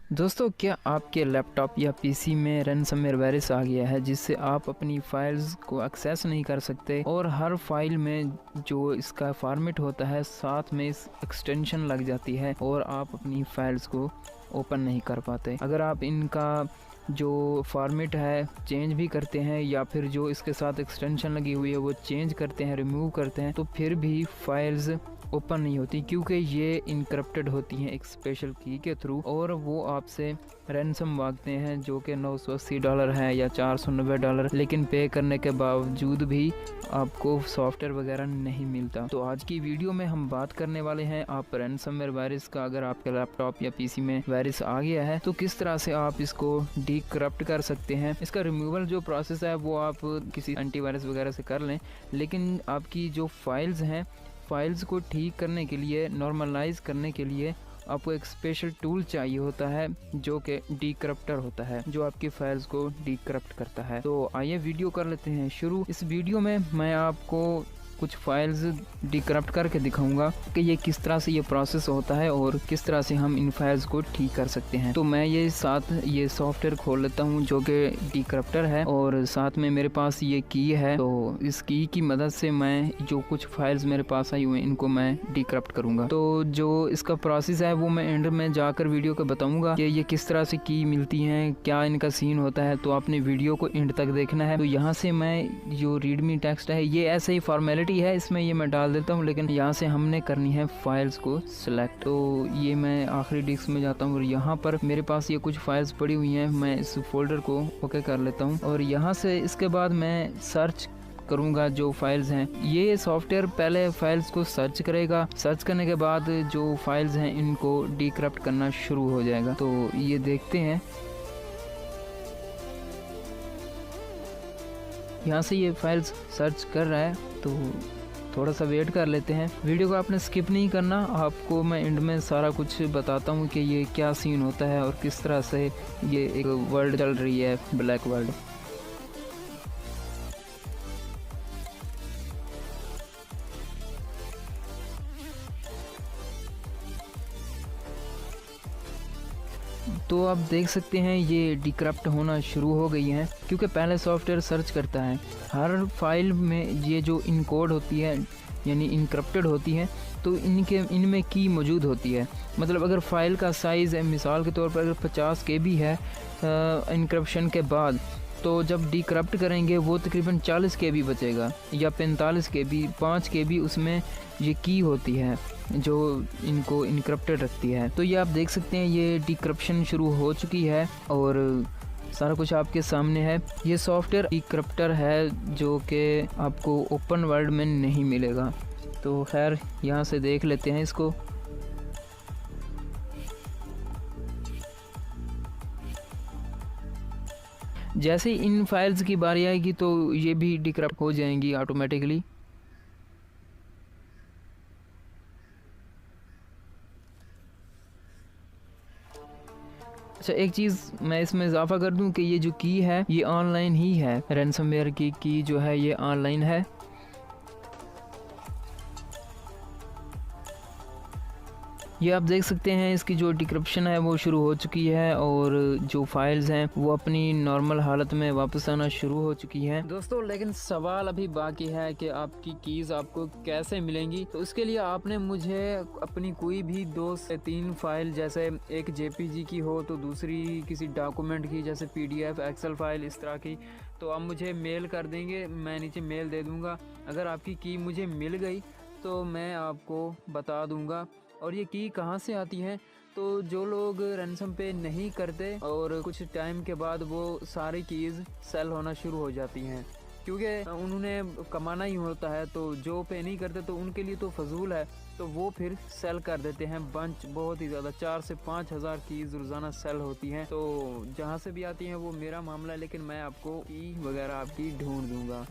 दोस्तों, क्या आपके लैपटॉप या पीसी में रैनसमवेयर वायरस आ गया है जिससे आप अपनी फाइल्स को एक्सेस नहीं कर सकते और हर फाइल में जो इसका फॉर्मेट होता है साथ में इस एक्सटेंशन लग जाती है और आप अपनी फाइल्स को ओपन नहीं कर पाते। अगर आप इनका जो फॉर्मेट है चेंज भी करते हैं या फिर जो इसके साथ एक्सटेंशन लगी हुई है वो चेंज करते हैं, रिमूव करते हैं, तो फिर भी फाइल्स ओपन नहीं होती क्योंकि ये इनक्रप्टेड होती हैं एक स्पेशल की के थ्रू और वो आपसे रैनसम मांगते हैं जो कि $980 है या $490, लेकिन पे करने के बावजूद भी आपको सॉफ्टवेयर वगैरह नहीं मिलता। तो आज की वीडियो में हम बात करने वाले हैं आप रैनसमवेयर वायरस का। अगर आपके लैपटॉप या पीसी में वायरस आ गया है तो किस तरह से आप इसको डीक्रप्ट कर सकते हैं। इसका रिमूवल जो प्रोसेस है वो आप किसी एंटीवायरस वगैरह से कर लें, लेकिन आपकी जो फाइल्स हैं फाइल्स को ठीक करने के लिए, नॉर्मलाइज करने के लिए आपको एक स्पेशल टूल चाहिए होता है जो कि डीक्रप्टर होता है, जो आपकी फाइल्स को डीक्रप्ट करता है। तो आइए वीडियो कर लेते हैं शुरू। इस वीडियो में मैं आपको कुछ फाइल्स डीक्रप्ट करके दिखाऊंगा कि ये किस तरह से ये प्रोसेस होता है और किस तरह से हम इन फाइल्स को ठीक कर सकते हैं। तो मैं ये सॉफ्टवेयर खोल लेता हूँ जो कि डीक्रप्टर है और साथ में मेरे पास ये की है। तो इस की मदद से मैं जो कुछ फाइल्स मेरे पास आई हुई इनको मैं डीक्रप्ट करूँगा। तो जो इसका प्रोसेस है वो मैं एंड में जाकर वीडियो को बताऊँगा कि ये किस तरह से की मिलती हैं, क्या इनका सीन होता है। तो आपने वीडियो को एंड तक देखना है। तो यहाँ से मैं जो रीडमी टेक्स्ट है ये ऐसे ही फॉर्मेलिटी है, इसमें ये मैं डाल देता हूँ, लेकिन यहाँ से हमने करनी है फाइल्स को सिलेक्ट। तो ये मैं आखिरी डिस्क में जाता हूँ और यहाँ पर मेरे पास ये कुछ फाइल्स पड़ी हुई हैं। मैं इस फोल्डर को ओके कर लेता हूँ और यहाँ से इसके बाद मैं सर्च करूँगा जो फाइल्स हैं। ये सॉफ्टवेयर पहले फाइल्स को सर्च करेगा, सर्च करने के बाद जो फाइल्स हैं इनको डीक्रप्ट करना शुरू हो जाएगा। तो ये देखते हैं, यहाँ से ये फाइल्स सर्च कर रहा है तो थोड़ा सा वेट कर लेते हैं। वीडियो को आपने स्किप नहीं करना, आपको मैं एंड में सारा कुछ बताता हूँ कि ये क्या सीन होता है और किस तरह से ये एक वर्ल्ड चल रही है, ब्लैक वर्ल्ड। तो आप देख सकते हैं ये डीक्रप्ट होना शुरू हो गई है क्योंकि पहले सॉफ्टवेयर सर्च करता है हर फाइल में। ये जो इनकोड होती है यानी इनक्रप्टेड होती है तो इनमें की मौजूद होती है। मतलब अगर फाइल का साइज़ मिसाल के तौर पर अगर 50 KB है इनक्रप्शन के बाद, तो जब डीक्रप्ट करेंगे वो तकरीबन 40 KB बचेगा या 45 KB, 5 KB उसमें ये की होती है जो इनको इनक्रप्टेड रखती है। तो ये आप देख सकते हैं ये डीक्रप्शन शुरू हो चुकी है और सारा कुछ आपके सामने है। ये सॉफ्टवेयर डीक्रप्टर है जो कि आपको ओपन वर्ल्ड में नहीं मिलेगा। तो खैर यहाँ से देख लेते हैं इसको। जैसे इन फाइल्स की बारी आएगी तो ये भी डीक्रप्ट हो जाएंगी ऑटोमेटिकली। अच्छा, एक चीज़ मैं इसमें इजाफा कर दूं कि ये जो की है ये ऑनलाइन ही है। रैनसमवेयर की जो है ये ऑनलाइन है। ये आप देख सकते हैं इसकी जो डिक्रिप्शन है वो शुरू हो चुकी है और जो फाइल्स हैं वो अपनी नॉर्मल हालत में वापस आना शुरू हो चुकी हैं। दोस्तों, लेकिन सवाल अभी बाकी है कि आपकी कीज़ आपको कैसे मिलेंगी। तो उसके लिए आपने मुझे अपनी कोई भी 2 से 3 फाइल, जैसे एक JPG की हो तो दूसरी किसी डॉक्यूमेंट की जैसे PDF, एक्सेल फाइल, इस तरह की, तो आप मुझे मेल कर देंगे। मैं नीचे मेल दे दूँगा। अगर आपकी की मुझे मिल गई तो मैं आपको बता दूँगा। और ये की कहाँ से आती है, तो जो लोग रैनसम पे नहीं करते और कुछ टाइम के बाद वो सारी कीज़ सेल होना शुरू हो जाती हैं क्योंकि उन्होंने कमाना ही होता है। तो जो पे नहीं करते तो उनके लिए तो फजूल है, तो वो फिर सेल कर देते हैं बंच, बहुत ही ज़्यादा 4 से 5 हज़ार कीज़ रोज़ाना सेल होती हैं। तो जहाँ से भी आती हैं वो मेरा मामला है, लेकिन मैं आपको की वगैरह आपकी ढूंढ दूँगा।